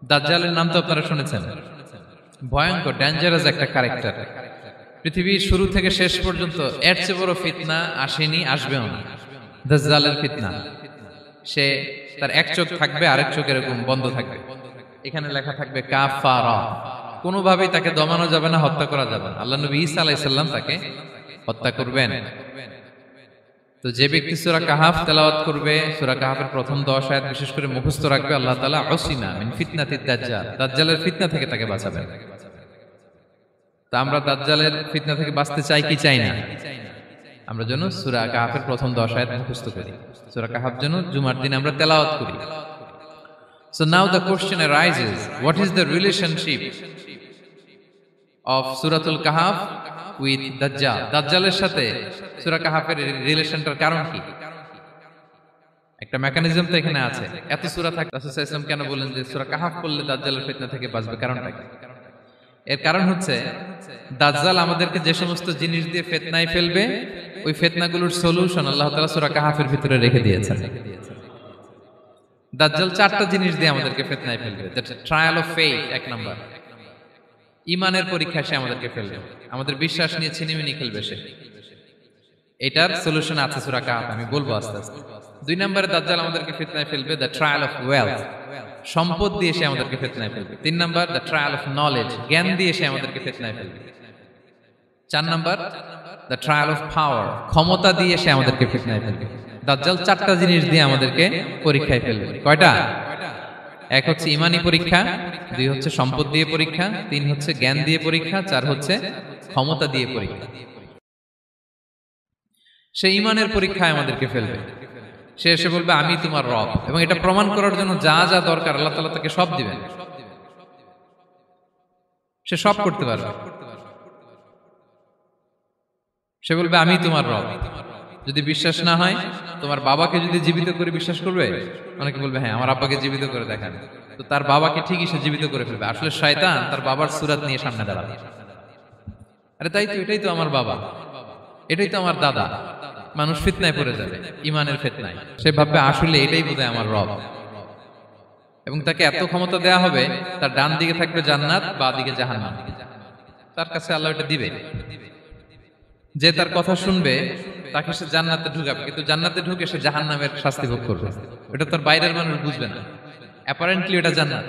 দাজ্জালের নাম তো আপনারা শুনেছেন। ভয়ঙ্কর ডেঞ্জারাস একটা ক্যারেক্টার। পৃথিবীর শুরু থেকে শেষ পর্যন্ত এর চেয়ে বড় ফিতনা আসেনি, আসবেও না। দাজ্জালের ফিতনা। সে তার এক চোখ থাকবে, আরেক চোখ এরকম বন্ধ থাকবে। এখানে লেখা থাকবে কাফারা। কোনোভাবেই তাকে দমানো যাবে না, হত্যা করা যাবে না। আল্লাহ নবী ঈসা আলাইহিস সালাম তাকে হত্যা করবেন। তো যে ব্যক্তি সূরা কাহাফ তেলাওয়াত করবে, সূরা কাহাফের প্রথম 10 আয়াত বিশেষ করে মুখস্থ রাখবে, আল্লাহ তাআলা উসিমা মিন ফিতনাতিদ দাজ্জাল, দাজ্জালের ফিতনা থেকে তাকে বাঁচাবেন। তা আমরা দাজ্জালের ফিতনা থেকে বাঁচতে চাই কি চাই না? আমরা যেন সূরা কাহাফের প্রথম 10 আয়াত মুখস্থ করি। সূরা কাহাফ যেন জুমার দিন আমরা তেলাওয়াত করি। So now the question arises, what is the relationship of Suratul Kahf with Dajjal? দাজ্জালের সাথে সূরা কাহাফের রিলেশনটার কারণ কি? একটা মেকানিজম তো এখানে আছে। এত সূরা থাকতে রাসূল সাল্লাল্লাহু আলাইহি ওয়াসাল্লাম কেন বলেন যে সূরা কাহাফ পড়লে দাজ্জালের ফিতনা থেকে বাঁচবে? কারণটা কি? এর কারণ হচ্ছে দাজ্জাল আমাদেরকে যে সমস্ত জিনিস দিয়ে ফিতনায় ফেলবে, ওই ফিতনাগুলোর সলিউশন আল্লাহ তাআলা সূরা কাহাফের ভিতরে রেখে দিয়েছেন। দাজ্জাল 4টা জিনিস দিয়ে আমাদেরকে ফিতনায় ফেলবে। দ্যাটস ট্রায়াল অফ ফেথ, এক নাম্বার। ঈমানের পরীক্ষা সে আমাদেরকে ফেলবে, আমাদের বিশ্বাস নিয়ে ছিনিমিনি খেলবে সে। এটার সলিউশন আছে সূরা কাহাফ, আমি বলবো আস্তে আস্তে। 2 নম্বরে দাজ্জাল আমাদেরকে ফিতনায় ফেলবে, দ্য ট্রায়াল অফ ওয়েলথ, সম্পদ দিয়ে সে আমাদেরকে ফিতনায় ফেলবে। 3 number the trial of knowledge, জ্ঞান দিয়ে সে আমাদেরকে ফিতনায় ফেলবে। 4 number the trial of power, ক্ষমতা দিয়ে সে আমাদেরকে ফিতনায় ফেলবে। দাজ্জাল 4টা জিনিস দিয়ে আমাদেরকে পরীক্ষায় ফেলবে। কয়টা? 1 হচ্ছে ঈমানি পরীক্ষা, 2 হচ্ছে সম্পদ দিয়ে পরীক্ষা, 3 হচ্ছে জ্ঞান দিয়ে পরীক্ষা, 4 হচ্ছে ক্ষমতা দিয়ে পরীক্ষা। সে ঈমানের পরীক্ষায় আমাদেরকে ফেলবে। সে এসে বলবে আমি তোমার রব, এবং এটা প্রমাণ করার জন্য যা যা দরকার আল্লাহ তাআলা তাকে সব দিবেন। সে সব করতে পারবে। সে বলবে আমি তোমার রব। যদি বিশ্বাস না হয়, তোমার বাবাকে যদি জীবিত করে বিশ্বাস করবে? অনেকে বলবে হ্যাঁ আমার আব্বাকে জীবিত করে দেখান। তো তার বাবাকে ঠিকই সে জীবিত করে ফেলবে। আসলে শয়তান তার বাবার সূরত নিয়ে সামনে দাঁড়াবে। আরে তাই তো, এটাই তো আমার বাবা, এটাই তো আমার দাদা। মানুষ ফিতনায় পড়ে যাবে, ঈমানের ফিতনায়। সে ভাববে আসলে এটাই বোধহয় আমার রব, এবং তাকে এত ক্ষমতা দেয়া হবে, তার ডান দিকে থাকবে জান্নাত, বাঁ দিকে জাহান্নাম। তার কাছে আল্লাহ এটা দিবে। যে তার কথা শুনবে তাকে সে জান্নাতে ঢুকাবে, কিন্তু জান্নাতে ঢুকে সে জাহান্নামের শাস্তি ভোগ করবে। এটা তার বাইরের মানুষ বুঝবে না, অ্যাপারেন্টলি এটা জান্নাত।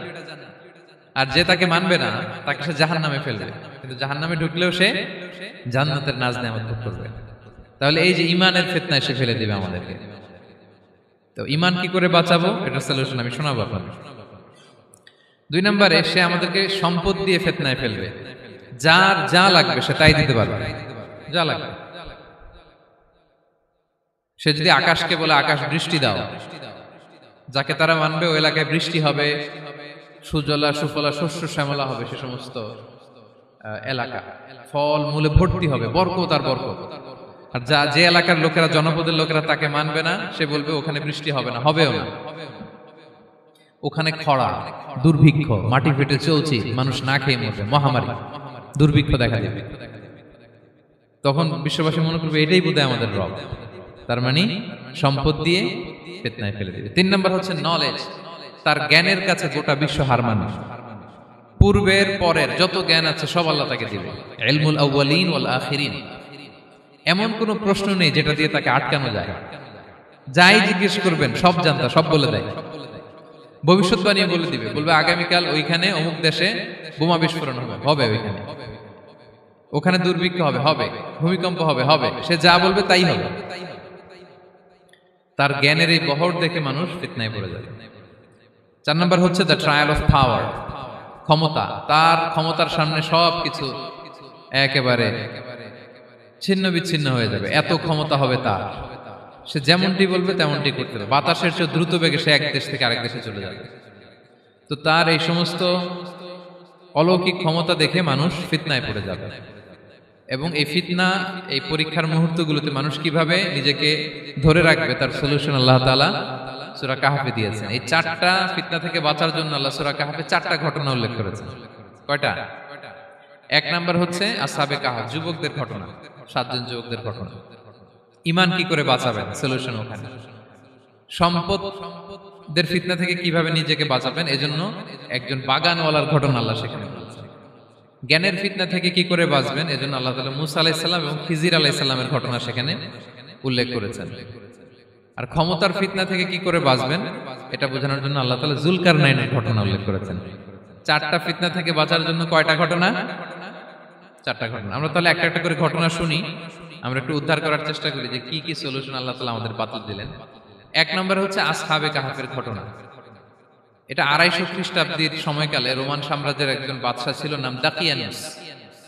আর যে তাকে মানবে না তাকে সে জাহান্নামে ফেলবে, কিন্তু জাহান্নামে ঢুকলেও সে জান্নাতের নাজ নেয়ামত ভোগ করবে। তাহলে এই যে ঈমানের ফিতনায় সে ফেলে দিবে আমাদেরকে। তো ঈমান কি করে বাঁচাবো, এটার সলিউশন আমি শোনাবো আপনাদের। 2 নম্বরে সে আমাদেরকে সম্পদ দিয়ে ফিতনায় ফেলবে। যার যা লাগবে সে তাই দিতে পারবে, যা লাগবে। সে যদি আকাশকে বলে আকাশ বৃষ্টি দাও, যাকে তারা মানবে ওই এলাকায় বৃষ্টি হবে, সুজলা সুফলা শস্য শ্যামলা হবে সে সমস্ত এলাকা, ফল মূলে ভর্তি হবে, বরকত আর বরকত। আর যে এলাকার লোকেরা, জনপদের লোকেরা তাকে মানবে না, সে বলবে ওখানে বৃষ্টি হবে না, হবেও না। ওখানে খরা, দুর্ভিক্ষ, মাটি ফেটে চলছে, মানুষ না খেয়ে মরবে, মহামারী, দুর্ভিক্ষ দেখা দেবে। তখন বিশ্ববাসী মনে করবে এটাই বোধহয় আমাদের রব। তার মানে সম্পদ দিয়ে ফিতনায় ফেলে দিবে। 3 নম্বর হচ্ছে নলেজ, তার জ্ঞানের কাছে গোটা বিশ্ব হার মানবে। পূর্বের পরের যত জ্ঞান আছে সব আল্লাহ তাকে দিবে। ইলমুল আউয়ালিন ওয়াল আখিরিন, এমন কোন প্রশ্ন নেই যেটা দিয়ে তাকে আটকানো যায়। যাই জিজ্ঞেস করবেন সব জানতা, সব বলে দেয়। ভবিষ্যৎবাণী বলে দিবে, বলবে আগামীকাল ওইখানে অমুক দেশে বোমা বিস্ফোরণ হবে, হবে ওইখানে, ওখানে দুর্ভিক্ষ হবে, হবে, ভূমিকম্প হবে, হবে। সে যা বলবে তাই হবে। তার জ্ঞানের এই বহর দেখে মানুষ ফিতনায় পড়ে যাবে। 4 নম্বর হচ্ছে দ্য ট্রায়াল অফ পাওয়ার, ক্ষমতা। তার ক্ষমতার সামনে সবকিছু একেবারে ছিন্ন বিচ্ছিন্ন হয়ে যাবে, এত ক্ষমতা হবে তার। সে যেমনটি বলবে তেমনটি করতে হবে। বাতাসের চেয়ে দ্রুত বেগে সে এক দেশ থেকে আরেক দেশে চলে যাবে। তো তার এই সমস্ত অলৌকিক ক্ষমতা দেখে মানুষ ফিতনায় পড়ে যাবে। এবং এই ফিতনা, এই পরীক্ষার মুহূর্তগুলোতে মানুষ কিভাবে নিজেকে ধরে রাখবে তার সলিউশন আল্লাহ তাআলা সূরা কাহফে দিয়েছেন। এই 4টা ফিতনা থেকে বাঁচার জন্য আল্লাহ সূরা কাহফে 4টা ঘটনা উল্লেখ করেছেন। কয়টা? 1 নাম্বার হচ্ছে আসহাবে কাহফ, যুবকদের ঘটনা, 7 জন যুবকদের ঘটনা। ঈমান কি করে বাঁচাবেন, সলিউশন ওখানে। সম্পদ দের ফিতনা থেকে কিভাবে নিজেকে বাঁচাবেন, এজন্য একজন বাগানওয়ালার ঘটনা আল্লাহ সেখানে বলেছেন। জ্ঞানের ফিতনা থেকে কি করে বাঁচবেন, এজন্য আল্লাহ তাআলা মুসা আলাইহিস সালাম এবং খিজির আলাইহিস সালামের ঘটনা সেখানে উল্লেখ করেছেন। আর ক্ষমতার ফিতনা থেকে কি করে বাঁচবেন এটা বোঝানোর জন্য আল্লাহ তাআলা যুলকারনাইনের ঘটনা উল্লেখ করেছেন। চারটা ফিতনা থেকে বাঁচার জন্য কয়টা ঘটনা? চারটা ঘটনা। আমরা তাহলে একটা একটা করে ঘটনা শুনি, আমরা একটু উদ্ধার করার চেষ্টা করি যে কি কি সলিউশন আল্লাহ তাআলা আমাদের বাতলে দিলেন। এক নম্বর হচ্ছে আসহাবে কাহাফের ঘটনা। এটা 250 খ্রিস্টাব্দের সময়কালে রোমান সাম্রাজ্যের একজন বাদশা ছিল, নাম দাকিয়ানুস।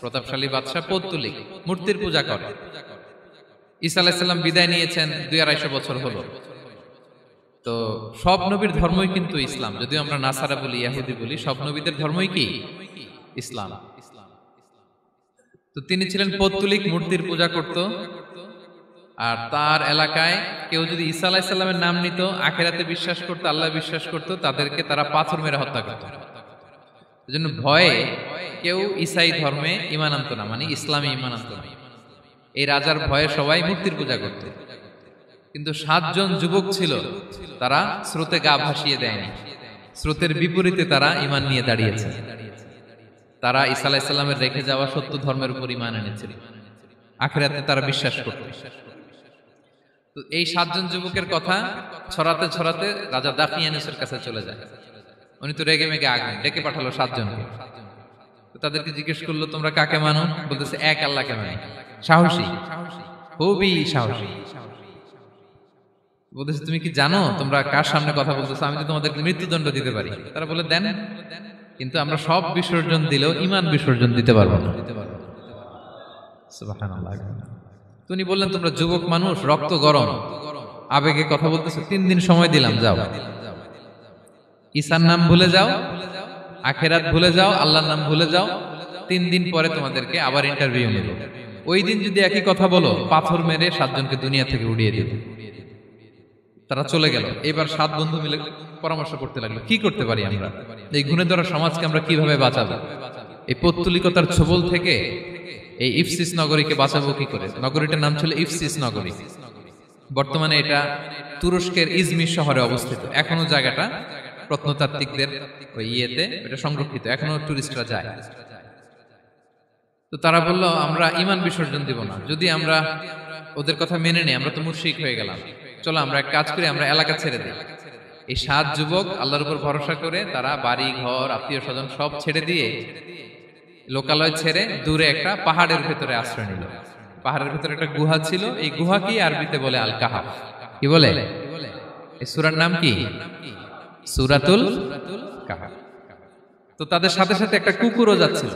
প্রতাপশালী বাদশা, পৌত্তলিক, মূর্তির পূজা করে। ঈসা আলাইহিস সালাম বিদায় নিয়েছেন 250 বছর হলো। তো সব নবীর ধর্মই কিন্তু ইসলাম, যদিও আমরা নাসারা বলি, ইহুদি বলি, সব নবীদের ধর্মই কি ইসলাম। তো তিনি ছিলেন পৌত্তলিক, মূর্তির পূজা করত। আর তার এলাকায় কেউ যদি ঈসা আলাইহিস সালামের নাম নিত, আখিরাতে বিশ্বাস করত, আল্লাহ বিশ্বাস করত, তাদেরকে তারা পাথর মেরে হত্যা করত। এজন্য ভয়ে কেউ ঈসাই ধর্মে ঈমান আনত না, মানে ইসলামে ঈমান আনত না। এই রাজার ভয়ে সবাই মূর্তির পূজা করত। কিন্তু 7 জন যুবক ছিল, তারা স্রোতে গা ভাসিয়ে দেয়নি, স্রোতের বিপরীতে তারা ঈমান নিয়ে দাঁড়িয়েছে। তারা ঈসা আলাইহিস সালামের রেখে যাওয়া সত্য ধর্মের উপর ঈমান এনেছিল, আখিরাতে তারা বিশ্বাস করত। তো এই 7 জন যুবকের কথা ছড়াতে ছড়াতে রাজা দাকিয়ানুসের কাছে চলে যায়। উনি তো রেগে মেগে আগুন, ডেকে পাঠালো 7 জনকে। তো তাদেরকে জিজ্ঞেস করলো, তোমরা কাকে মানো? বলতেছে এক আল্লাহকে মানি। সাহসী, খুবই সাহসী। বলতেছে তুমি কি জানো তোমরা কার সামনে কথা বলতেছো? আমি তো তোমাদেরকে মৃত্যুদণ্ড দিতে পারি। তারা বলে দেন, কিন্তু আমরা সব বিসর্জন দিলেও ঈমান বিসর্জন দিতে পারবো না। সুবহানাল্লাহ। তিনি বললেন, তোমরা যুবক মানুষ, রক্ত গরম, আবেগে কথা বলতেছো, 3 দিন সময় দিলাম, যাও ঈসার নাম ভুলে যাও, আখিরাত ভুলে যাও, আল্লাহর নাম ভুলে যাও। 3 দিন পরে তোমাদেরকে আবার ইন্টারভিউ নেব। ওই দিন যদি একই কথা বলো, পাথর মেরে 7 জনকে দুনিয়া থেকে উড়িয়ে দেব। তারা চলে গেল। এবার 7 বন্ধু মিলে পরামর্শ করতে লাগলো, কি করতে পারি আমরা, এই গুণে ধরা সমাজকে আমরা কিভাবে বাঁচাবো, এই পৌত্তলিকতার ছোবল থেকে এই ইফসিস নগরীকে বাঁচাবো কি করে। নগরীটার নাম ছিল ইফসিস নগরী। বর্তমানে এটা তুরস্কের ইজমির শহরে অবস্থিত। এখনো জায়গাটা প্রত্নতাত্ত্বিকদের ওই ইয়েতে এটা সংরক্ষিত, এখনো টুরিস্টরা যায়। তো তারা বলল, আমরা ঈমান বিসর্জন দিব না, যদি আমরা ওদের কথা মেনে নেই আমরা তো মুশরিক হয়ে গেলাম, চলো আমরা এক কাজ করি, আমরা এলাকা ছেড়ে দিই। এই 7 যুবক আল্লাহর উপর ভরসা করে তারা বাড়ি ঘর আত্মীয় স্বজন সব ছেড়ে দিয়ে, লোকালয় ছেড়ে দূরে একটা পাহাড়ের ভেতরে আশ্রয় নিল। পাহাড়ের ভেতরে একটা গুহা ছিল, এই গুহাকেই আরবিতে বলে আল কাহাফ। কি বলে? এই সূরার নাম কি? সূরাতুল কাহাফ। তো তাদের সাথে সাথে একটা কুকুরও যাচ্ছিল।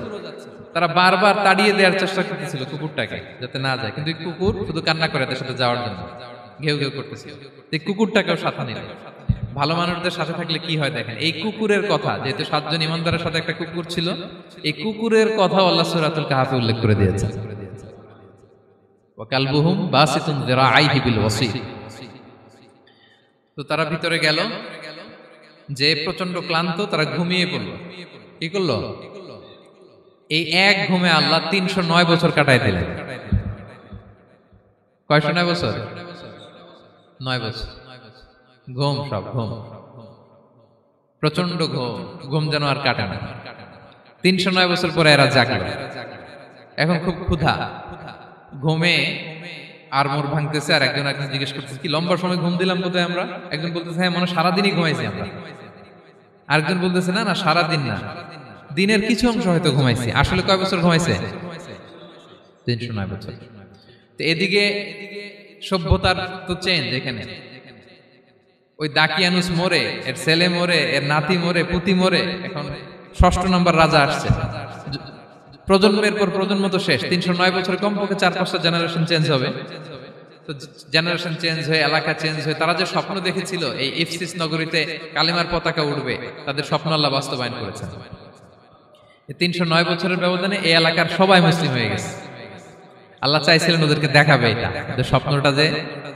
তারা বারবার তাড়িয়ে দেওয়ার চেষ্টা করতেছিল কুকুরটাকে, যাতে না যায়, কিন্তু কুকুর শুধু কান্না করে তাদের সাথে যাওয়ার জন্য ঘেউ ঘেউ করতেছিল। এই কুকুরটাকেও সাথে নিল। ভালো মানুষদের সাথে থাকলে কি হয় দেখেন, এই কুকুরের কথা, যেহেতু 7 জন ইমানদারের সাথে একটা কুকুর ছিল, এই কুকুরের কথা আল্লাহ সূরাতুল কাহাফে উল্লেখ করে দিয়েছেন। ওয়া কালবুহুম বাসিতুন যিরাআইহি বিল ওয়াসি। তো তারা ভিতরে গেল, যে প্রচন্ড ক্লান্ত, তারা ঘুমিয়ে পড়ল। কি করলো? এই এক ঘুমে আল্লাহ 309 বছর কাটায় দিলেন। কয়শো 9 বছর? 9 বছর ঘুম, সব ঘুম, প্রচন্ড ঘুম, ঘুম যেন আর কাটে না। 309 বছর পরে এরা জাগলো। এখন খুব ক্ষুধা, ঘুমে আর মোর ভাঙতেছে। আর একজন জিজ্ঞেস করতেছে, কি লম্বা সময় ঘুম দিলাম কোথায় আমরা? একজন বলতেছে, হ্যাঁ, মনে সারাদিনই ঘুমাইছি আমরা। আরেকজন বলতেছে, না না, সারাদিন না, দিনের কিছু অংশ হয়তো ঘুমাইছি। আসলে কয় বছর ঘুমাইছে? 309 বছর। তো এদিকে সভ্যতার তো চেঞ্জ। এখানে ওই দাকিয়ানুস মরে, এর ছেলে মরে, এর নাতি মরে, পুতি মরে, এখন 6ষ্ঠ নম্বর রাজা আসছে। প্রজন্মের পর প্রজন্ম তো শেষ। 309 বছরে কমপক্ষে 4-5টা জেনারেশন চেঞ্জ হবে। তো জেনারেশন চেঞ্জ হয়ে, এলাকা চেঞ্জ হয়ে, তারা যে স্বপ্ন দেখেছিল এই ইফসিস নগরীতে কালিমার পতাকা উঠবে, তাদের স্বপ্ন আল্লাহ বাস্তবায়ন করেছেন। 309 বছরের ব্যবধানে এই এলাকার সবাই মুসলিম হয়ে গেছে। আল্লাহ চাইছিলেন ওদেরকে দেখাবে এটা, যে স্বপ্নটা যে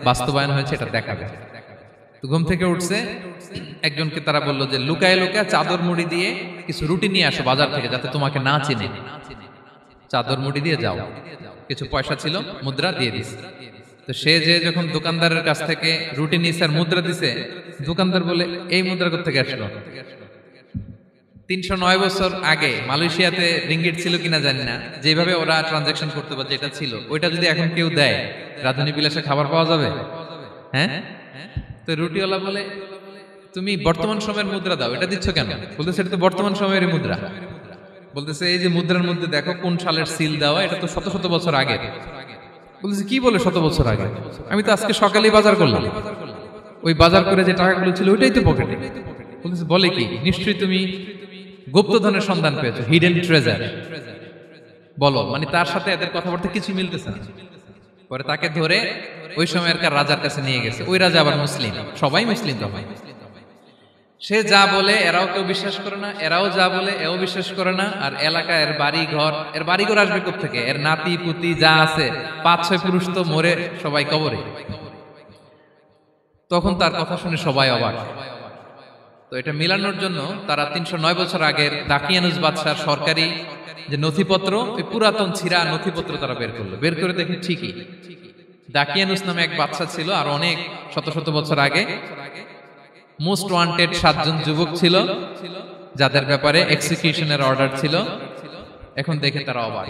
বাস্তবায়ন হয়েছে এটা দেখাবে। তো ঘুম থেকে উঠছে, একজনকে তারা বললো যে লুকায় লুকায় চাদর মুড়ি দিয়ে কিছু রুটি নিয়ে আসো বাজার থেকে, যাতে তোমাকে না চিনে। চাদর মুড়ি দিয়ে যাও। কিছু পয়সা ছিল, মুদ্রা দিয়ে দিস। তো সে যে যখন দোকানদারের কাছ থেকে রুটি নিছে আর মুদ্রা দিছে, দোকানদার বলে এই মুদ্রা কোত্থেকে আসলো? 309 বছর আগে মালয়েশিয়াতে রিঙ্গিট ছিল কিনা জানি না, যেভাবে ওরা ট্রানজাকশন করতে পারে যেটা ছিল ওইটা যদি এখন কেউ দেয়, রাধুনী বিলাসে খাবার পাওয়া যাবে? হ্যাঁ। তো রুটিওয়ালা বলে তুমি বর্তমান সময়ের মুদ্রা দাও, এটা দিচ্ছ কেন? বলতেছে এটা তো বর্তমান সময়ের মুদ্রা। বলতেছে এই যে মুদ্রার মধ্যে দেখো কোন সালের সিল দেওয়া, এটা তো শত শত বছর আগে। বলতেছে কি বলে শত বছর আগে? আমি তো আজকে সকালেই বাজার করলাম, ওই বাজার করে যে টাকাগুলো ছিল ওইটাই তো পকেটে। বলতেছে বলে কি? নিশ্চয়ই তুমি গুপ্তধনের সন্ধান পেয়েছো, হিডেন ট্রেজার। বলো, মানে তার সাথে এদের কথাবার্তা কিছু মিলতেছে না। পরে তাকে ধরে ওই সময়কার রাজার কাছে নিয়ে গেছে। ওই রাজা আবার মুসলিম, সবাই মুসলিম তখন। সে যা বলে এরাও কেউ বিশ্বাস করে না, এরাও যা বলে এও বিশ্বাস করে না। আর এলাকা এর বাড়িঘর আসবে কোত্থেকে? এর নাতি পুতি যা আছে 5-6 পুরুষ তো মরে সবাই কবরে। তখন তার কথা শুনে সবাই অবাক। তো এটা মিলানোর জন্য তারা 309 বছর আগের দাকিয়ানুস বাদশার সরকারি যে নথিপত্র, ওই পুরাতন ছিঁড়া নথিপত্র তারা বের করলো। বের করে দেখে ঠিকই দাকিয়ানুস নামে এক বাদশা ছিল, আর অনেক শত শত বছর আগে মোস্ট ওয়ান্টেড 7 জন যুবক ছিল যাদের ব্যাপারে এক্সিকিউশনের অর্ডার ছিল। এখন দেখে তারা অবাক।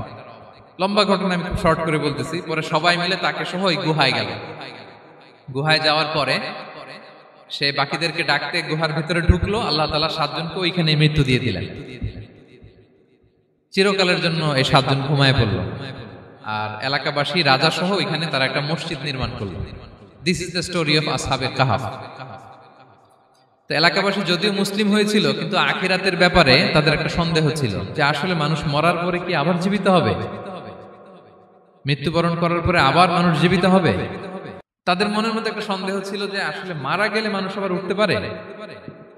লম্বা ঘটনা আমি খুব শর্ট করে বলতেছি। পরে সবাই মিলে তাকে সহ ওই গুহায় গেল। গুহায় যাওয়ার পরে সে বাকিদেরকে ডাকতে গুহার ভিতরে ঢুকলো। আল্লাহ তাআলা 7 জনকে ওইখানে মৃত্যু দিয়ে দিলেন। চিরকালের জন্য এই 7 জন ঘুমায় পড়ল। আর এলাকাবাসী রাজা সহ ওইখানে তারা একটা মসজিদ নির্মাণ করলো। This is the story of আসহাবে কাহাফ। তো এলাকাবাসী যদিও মুসলিম হয়েছিল, কিন্তু আখিরাতের ব্যাপারে তাদের একটা সন্দেহ ছিল যে আসলে মানুষ মরার পরে কি আবার জীবিত হবে? মৃত্যুবরণ করার পরে আবার মানুষ জীবিত হবে? তাদের মনের মধ্যে একটা সন্দেহ ছিল যে আসলে মারা গেলে মানুষ আবার উঠতে পারে।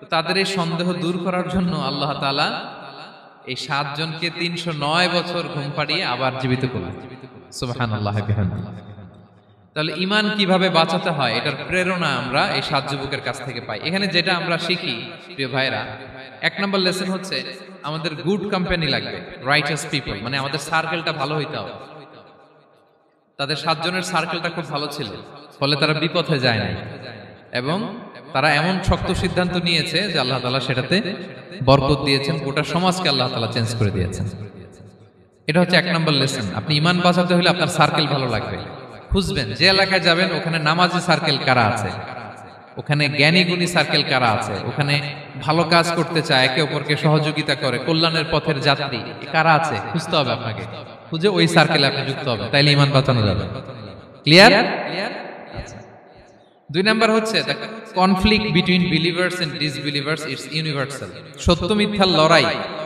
তো তাদের এই সন্দেহ দূর করার জন্য আল্লাহ তাআলা এই 7 জনকে 309 বছর ঘুম পাড়িয়ে আবার জীবিত করলেন। সুবহানাল্লাহ বিহামদিহি। তাহলে ঈমান কিভাবে বাঁচাতে হয় এটার প্রেরণা আমরা এই 7 যুবকের কাছ থেকে পাই। এখানে যেটা আমরা শিখি প্রিয় ভাইরা, 1 নম্বর লেসন হচ্ছে আমাদের গুড কোম্পানি লাগবে, রাইটাস পিপল, মানে আমাদের সার্কেলটা ভালো হইতে হবে। তাদের 7 জনের সার্কেলটা খুব ভালো ছিল, ফলে তারা বিপথে যায় নাই এবং তারা এমন শক্ত সিদ্ধান্ত নিয়েছে যে আল্লাহ তাআলা সেটাতে বরকত দিয়েছেন, গোটা সমাজকে আল্লাহ তাআলা চেঞ্জ করে দিয়েছেন। এটা হচ্ছে 1 নম্বর লেসন। আপনি ঈমান বাঁচাতে হলে আপনার সার্কেল ভালো লাগবে। খুঁজবেন যে এলাকায় যাবেন ওখানে নামাজি সার্কেল কারা আছে, ওখানে জ্ঞানী গুণী সার্কেল কারা আছে, ওখানে ভালো কাজ করতে চায়, একে অপরকে সহযোগিতা করে, কল্যাণের পথের যাত্রী কারা আছে খুঁজতে হবে আপনাকে। খুঁজে ওই সার্কেলে আপনি যুক্ত হবে, তাইলে ঈমান বাঁচানো যাবে। ক্লিয়ার? 2 নাম্বার হচ্ছে the conflict between believers and disbelievers it's universal. সত্য মিথ্যার লড়াই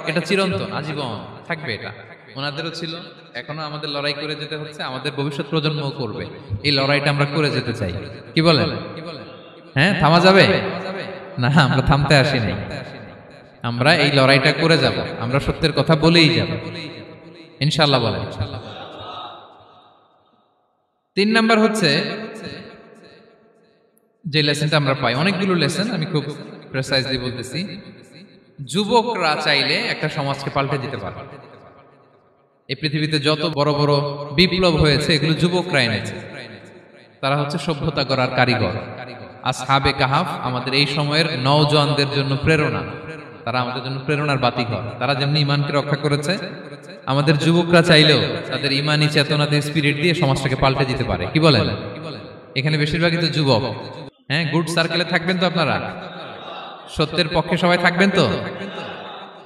এটা চিরন্তন, আজীবন থাকবে। এটা ওনাদেরও ছিল, এখনো আমাদের লড়াই করে যেতে হচ্ছে, আমাদের ভবিষ্যৎ প্রজন্মও করবে। এই লড়াইটা আমরা করে যেতে চাই। কি বলেন? হ্যাঁ, থামা যাবে না? আমরা থামতে আসি নাই, আমরা এই লড়াইটা করে যাব। আমরা সত্যের কথা বলেই যাব ইনশাআল্লাহ। বলেন। 3 নাম্বার হচ্ছে যে লেসনটা আমরা পাই, অনেকগুলো লেসন, আমি খুব প্রেসাইজলি বলতেছি। যুবকরা চাইলে একটা সমাজকে পাল্টে দিতে পারে। এই পৃথিবীতে যত বড় বড় বিপ্লব হয়েছে এগুলো যুবকরা এনেছে। তারা হচ্ছে সভ্যতা গড়ার কারিগর। আসহাবে কাহাফ আমাদের এই সময়ের নওজওয়ানদের জন্য প্রেরণা। তারা আমাদের জন্য প্রেরণার বাতিঘর। তারা যেমনি ঈমানকে রক্ষা করেছে, আমাদের যুবকরা চাইলেও তাদের ঈমানি চেতনাতে স্পিরিট দিয়ে সমাজটাকে পাল্টে দিতে পারে। কি বলেন? এখানে বেশিরভাগই তো যুবক। হ্যাঁ, গুড সার্কেলে থাকবেন তো আপনারা? সত্যের পক্ষে সবাই থাকবেন তো?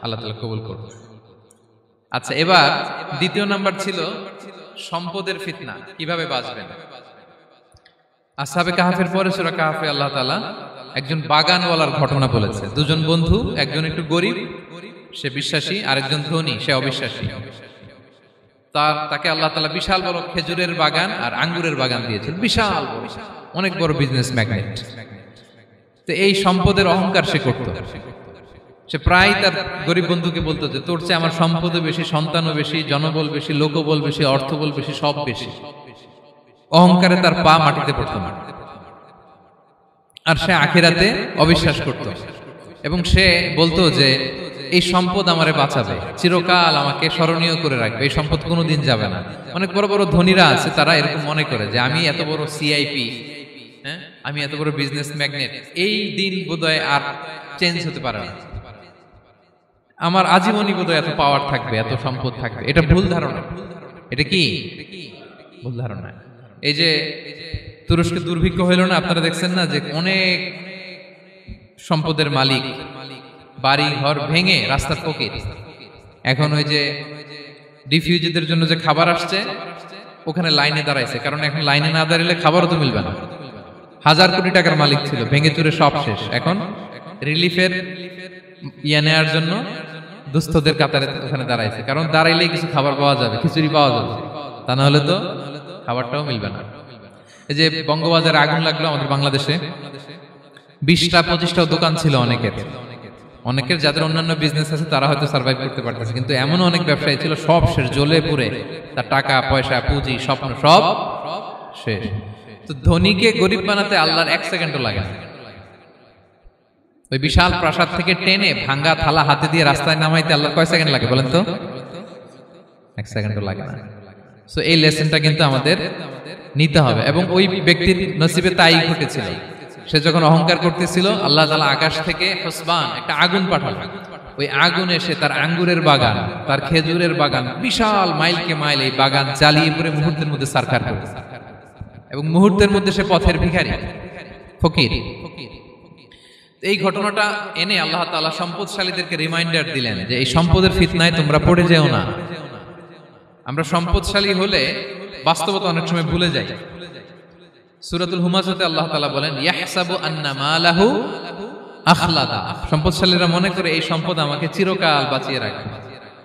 আল্লাহ তাআলা কবুল করুন। আচ্ছা, এবার 2 নাম্বার ছিল সম্পদের ফিতনা, কিভাবে বাঁচবেন। আসহাবে কাহাফের পরে সূরা কাহাফে আল্লাহ তাআলা একজন বাগানওয়ালার ঘটনা বলেছে। 2 জন বন্ধু, একজন একটু গরিব, সে বিশ্বাসী, আরেকজন ধনী, সে অবিশ্বাসী। তাকে আল্লাহ তাআলা বিশাল বড় খেজুরের বাগান আর আঙ্গুরের বাগান দিয়েছেন, বিশাল বড়, অনেক বড় বিজনেস ম্যাগনেট। তো এই সম্পদের অহংকার সে করত। সে প্রায় তার গরিব বন্ধুকে বলতো যে তোর চেয়ে আমার সম্পদও বেশি, সন্তানও বেশি, জনবল বেশি, লোকবল বেশি, অর্থবল বেশি, সব বেশি। অহংকারে তার পা মাটিতে পড়তো না। আর সে আখিরাতে অবিশ্বাস করত এবং সে বলতো যে এই সম্পদ আমারে বাঁচাবে, চিরকাল আমাকে স্মরণীয় করে রাখবে, এই সম্পদ কোনোদিন যাবে না। অনেক বড় বড় ধনীরা আছে, তারা এরকম মনে করে যে আমি এত বড় সিআইপি, হ্যাঁ, আমি এত বড় বিজনেস ম্যাগনেট, এই দিন বোধহয় আর চেঞ্জ হতে পারে না, আমার আজীবনই বোধহয় এত পাওয়ার থাকবে, এত সম্পদ থাকবে। এটা ভুল ধারণা। এটা কি ভুল ধারণা? এই যে তুরস্কে দুর্ভিক্ষ হইল না, আপনারা দেখছেন না যে অনেক সম্পদের মালিক বাড়ি ঘর ভেঙে রাস্তার ফকির। এখন ওই যে রিফিউজিদের জন্য যে খাবার আসছে, ওখানে লাইনে দাঁড়াইছে, কারণ এখন লাইনে না দাঁড়ালে খাবারও তো মিলবে না। 1000 কোটি টাকার মালিক ছিল, ভেঙে চুরে সব শেষ। এখন রিলিফের নেওয়ার জন্য দুস্থদের কাতারে ওখানে দাঁড়াইছে, কারণ দাঁড়াইলেই কিছু খাবার পাওয়া যাবে, খিচুড়ি পাওয়া যাবে, তা না হলে তো খাবারটাও মিলবে না। এই যে বঙ্গবাজারে আগুন লাগলো আমাদের বাংলাদেশে, 20টা-25টাও দোকান ছিল অনেকের যাদের অন্যান্য বিজনেস আছে তারা হয়তো সার্ভাইভ করতে পারতেছে, কিন্তু এমন অনেক ব্যবসায়ী ছিল সব শেষ, জ্বলে পুড়ে, তার টাকা পয়সা পুঁজি স্বপ্ন সব শেষ। তো ধনীকে গরিব বানাতে আল্লাহর 1 সেকেন্ডও লাগে না। ওই বিশাল প্রাসাদ থেকে টেনে ভাঙ্গা থালা হাতে দিয়ে রাস্তায় নামাইতে আল্লাহর কয় সেকেন্ড লাগে বলেন তো? 1 সেকেন্ডও লাগে না। সো এই লেসনটা কিন্তু আমাদের নিতে হবে। এবং ওই ব্যক্তির নসিবে তাই ঘটেছিল, সে যখন অহংকার করতেছিল, আল্লাহ তাআলা আকাশ থেকে হুসবান একটা আগুন পাঠালেন। ওই আগুন এসে তার আঙ্গুরের বাগান, তার খেজুরের বাগান, বিশাল মাইলকে মাইল এই বাগান জ্বালিয়ে পুরো মুহূর্তের মধ্যে সারখার করে, এবং মুহূর্তের মধ্যে সে পথের ভিখারি, ফকির। এই ঘটনাটা এনে আল্লাহ তাআলা সম্পদশালীদেরকে রিমাইন্ডার দিলেন যে এই সম্পদের ফিতনায় তোমরা পড়ে যেও না। আমরা সম্পদশালী হলে বাস্তবতা অনেক সময় ভুলে যাই। সূরাতুল হুমাজাতে আল্লাহ তাআলা বলেন, ইয়াহসাবু আন্না মালাহু আখলাদা। সম্পদশালীরা মনে করে এই সম্পদ আমাকে চিরকাল বাঁচিয়ে রাখবে,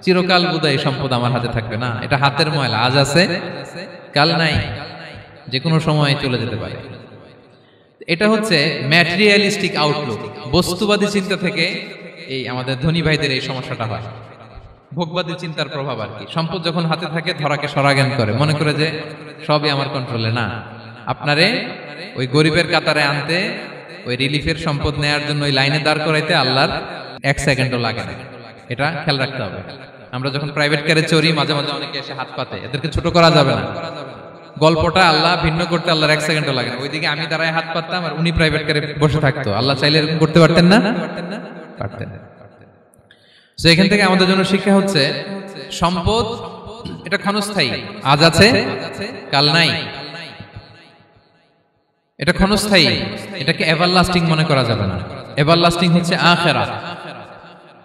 চিরকাল বোধহয় এই সম্পদ আমার হাতে থাকবে। না, এটা হাতের ময়লা, আজ আছে কাল নাই, যে কোনো সময় চলে যেতে পারে। এটা হচ্ছে ম্যাটেরিয়ালিস্টিক আউটলুক, বস্তুবাদী চিন্তা থেকে এই আমাদের ধনী ভাইদের এই সমস্যাটা হয়, ভোগবাদী চিন্তার প্রভাব আর কি। সম্পদ যখন হাতে থাকে ধরাকে সরাজ্ঞান করে, মনে করে যে সবই আমার কন্ট্রোলে। না, আপনারে ওই গরিবের কাতারে আনতে, ওই রিলিফের সম্পদ নেয়ার জন্য ওই লাইনে দাঁড় করাইতে আল্লাহর 1 সেকেন্ডও লাগে না। এটা খেয়াল রাখতে হবে। আমরা যখন প্রাইভেট কারে চড়ি, মাঝে মাঝে অনেকে এসে হাত পাতে, এদেরকে ছোট করা যাবে না। গল্পটা আল্লাহ ভিন্ন করতে আল্লাহর 1 সেকেন্ডও লাগে না। ওইদিকে আমি দাঁড়ায় হাত পাততাম আর উনি প্রাইভেট কারে বসে থাকতো। আল্লাহ চাইলে এরকম করতে পারতেন না? পারতেন। তো এখান থেকে আমাদের জন্য শিক্ষা হচ্ছে, সম্পদ এটা ক্ষণস্থায়ী, আজ আছে কাল নাই, এটা ক্ষণস্থায়ী, এটাকে এভারলাস্টিং মনে করা যাবে না। এভারলাস্টিং হচ্ছে আখিরাত।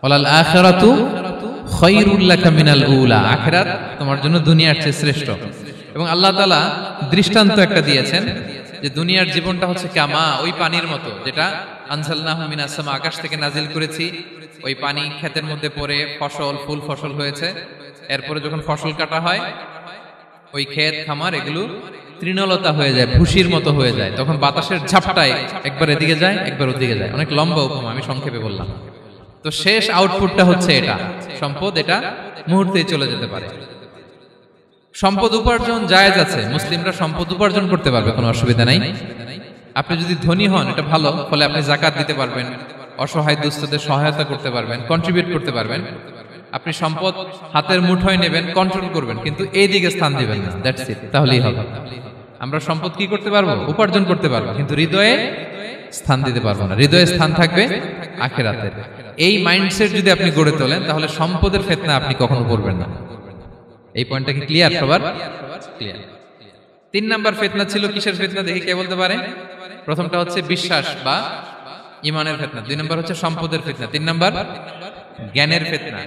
ওয়ালাল আখিরাতু খায়রুল লাকা মিনাল উলা। আখিরাত তোমার জন্য দুনিয়ার চেয়ে শ্রেষ্ঠ। এবং আল্লাহ তাআলা দৃষ্টান্ত একটা দিয়েছেন যে দুনিয়ার জীবনটা হচ্ছে কামা, ওই পানির মতো, যেটা আনজালনাহু মিনাস সামা, আকাশ থেকে নাজিল করেছি। ওই পানি ক্ষেতের মধ্যে পড়ে ফসল, ফুল ফসল হয়েছে। এরপরে যখন ফসল কাটা হয়, ওই ক্ষেত খামার এগুলো তৃণলতা হয়ে যায়, ভুসির মতো হয়ে যায়। তখন বাতাসের ঝাপটায় একবার এদিকে যায়, একবার ওদিকে যায়। অনেক লম্বা উপমা, আমি সংক্ষেপে বললাম। তো শেষ আউটপুটটা হচ্ছে এটা, সম্পদ এটা মুহূর্তেই চলে যেতে পারে। সম্পদ উপার্জন জায়েজ আছে, মুসলিমরা সম্পদ উপার্জন করতে পারবে, কোনো অসুবিধা নাই। আপনি যদি ধনী হন এটা ভালো, ফলে আপনি যাকাত দিতে পারবেন, অসহায় দুস্থদের সহায়তা করতে পারবেন, কন্ট্রিবিউট করতে পারবেন। আপনি সম্পদ হাতের মুঠোয় নেবেন, কন্ট্রোল করবেন, কিন্তু এই দিকে স্থান দিবেন না, দ্যাটস ইট, তাহলেই হবে। আমরা সম্পদ কি করতে পারবো? উপার্জন করতে পারবো, কিন্তু হৃদয়ে স্থান দিতে পারবো না। হৃদয়ে স্থান থাকবে আখিরাতের। এই মাইন্ডসেট যদি আপনি গড়ে তোলেন, তাহলে সম্পদের ফিতনা আপনি কখনো করবেন না। এই পয়েন্টটা কি ক্লিয়ার সবার? ক্লিয়ার। 3 নাম্বার ফিতনা ছিল কিসের ফিতনা দেখি কে বলতে পারে? প্রথমটা হচ্ছে বিশ্বাস বা ঈমানের ফিতনা, 2 নাম্বার হচ্ছে সম্পদের ফিতনা, 3 নাম্বার জ্ঞানের ফিতনা।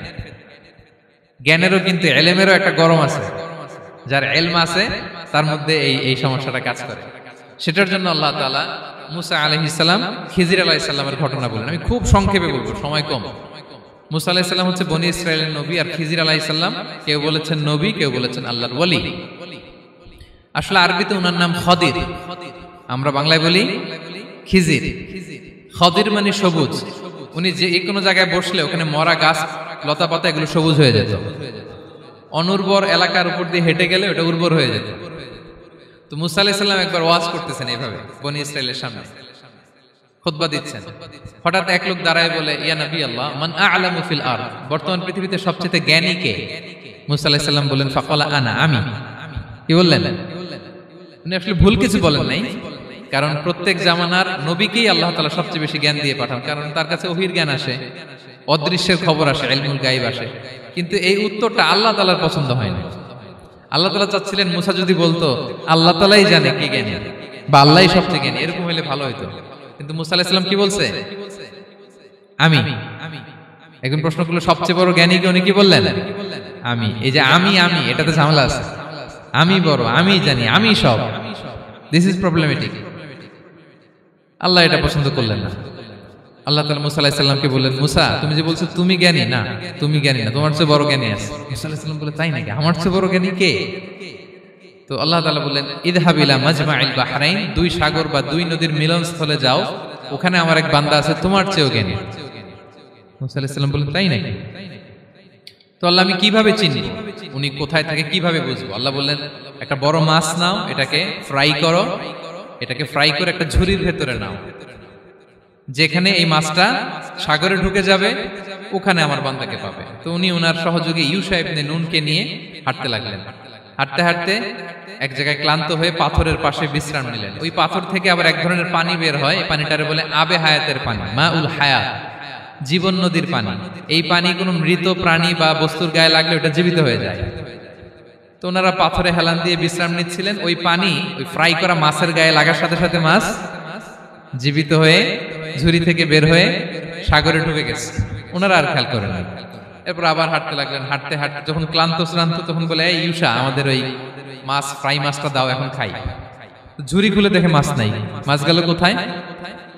জ্ঞানেরও কিন্তু ইলমেরও একটা গরম আছে, যার ইলম আছে তার মধ্যে এই সমস্যাটা কাজ করে। সেটার জন্য আল্লাহ তাআলা মুসা আলাইহিস সালাম, খিজির আলাইহিস সালামের ঘটনা বলেন। আমি খুব সংক্ষেপে বলবো, সময় কম। মুসা আলাইহিস সালাম হচ্ছে বনি ইসরাইলের নবী, আর খিজির আলাইহিস সালাম কেউ বলেছেন নবী, কেউ বলেছেন আল্লাহর ওলি। আসলে আরবিতে ওনার নাম খদির, আমরা বাংলায় বলি খিজির। খদির মানে সবুজ। উনি যে কোনো জায়গায় বসলে ওখানে মরা গাছ, লতা পাতা এগুলো সবুজ হয়ে যেত। অনুর্বর এলাকার উপর দিয়ে হেঁটে গেলে ওটা উর্বর হয়ে যেত। তো মুসা আলাইহিস সালাম একবার ওয়াজ করতেছেন এইভাবে বনি ইসরাইলের সামনে। খুতবা দিচ্ছেন, হঠাৎ এক লোক দাঁড়ায় বলে, ইয়া নবী আল্লাহ, মান আ'লামু ফিল আরদ, বর্তমান পৃথিবীতে সবচেয়ে জ্ঞানী কে? মুসা আলাইহিস সালাম বললেন, ফাকালা আনা, আমি। কি বললেন? উনি আসলে ভুল কিছু বলেন নাই, কারণ প্রত্যেক জামানার নবীকেই আল্লাহ তাআলা সবচেয়ে বেশি জ্ঞান দিয়ে পাঠান, কারণ তার কাছে ওহীর জ্ঞান আসে, অদৃশ্যের খবর আসে, ইলমুল গায়ব আসে। কিন্তু এই উত্তরটা আল্লাহ তাআলার পছন্দ হয় না। আল্লাহ তাআলা চাচ্ছিলেন মুসা যদি বলতো আল্লাহ তাআলাই জানে কে জ্ঞানী বা আল্লাহই সবচেয়ে জ্ঞানী, এরকম হলে ভালো হতো। কিন্তু মুসা আলাইহিস সালাম কি বলছে? আমি। একজন প্রশ্ন করলো, সবচেয়ে বড় জ্ঞানী কে? উনি কি বললেন? আমি। এই যে আমি এটাতে ঝামেলা আছে। আমি বড়, আমি জানি, আমি সব, দিস ইজ প্রবলেমেটিক। আল্লাহ এটা পছন্দ করলেন না। আল্লাহ তাআলা মুসা আলাইহিস সালামকে বললেন, মুসা তুমি যে বলছো তুমি জ্ঞানী, না তুমি জ্ঞানী না, তোমার চেয়ে বড় জ্ঞানী আছে। মুসা আলাইহিস সালাম বলে, তাই নাকি? আমার চেয়ে বড় জ্ঞানী কে? তো আল্লাহ তাআলা বললেন, ইযহাব ইলা মাজমাইল বাহরাইন, দুই সাগর বা দুই নদীর মিলনস্থলে যাও, ওখানে আমার এক বান্দা আছে তোমার চেয়েও জ্ঞানী। মুসা আলাইহিস সালাম বললেন, তাই নাকি? তো আল্লাহ, আমি কিভাবে চিনি উনি কোথায় থাকে, কিভাবে বুঝবো? আল্লাহ বললেন, একটা বড় মাছ নাও, এটাকে ফ্রাই করো, এটাকে ফ্রাই করে একটা ঝুড়ির ভেতরে নাও, যেখানে এই মাছটা সাগরে ঢুকে যাবে ওখানে আমার বান্দাকে পাবে। তো উনি ওনার সহযোগী ইউশা ইবনে নুনকে নিয়ে হাঁটতে লাগলেন। হাঁটতে হাঁটতে এক জায়গায় ক্লান্ত হয়ে পাথরের পাশে বিশ্রাম নিলেন। ওই পাথর থেকে আবার এক ধরনের পানি বের হয়, এই পানিটারে বলে আবে হায়াতের পানি, মা উল হায়াত, জীবন নদীর পানি। এই পানি কোনো মৃত প্রাণী বা বস্তুর গায়ে লাগলে ওটা জীবিত হয়ে যায়। তো ওনারা পাথরে হেলান দিয়ে বিশ্রাম নিচ্ছিলেন, ওই পানি ওই ফ্রাই করা মাছের গায়ে লাগার সাথে সাথে মাছ জীবিত হয়ে ঝুড়ি থেকে বের হয়ে সাগরে ঢুকে গেছে। ওনারা আর খেয়াল করেন না। এরপর আবার হাঁটতে লাগলেন। হাঁটতে হাঁটতে যখন ক্লান্ত শ্রান্ত, তখন বলে, এই ইউশা, আমাদের ওই মাছ ফ্রাই মাছটা দাও, এখন খাই। ঝুড়ি খুলে দেখে মাছ নাই। মাছ গেল কোথায়?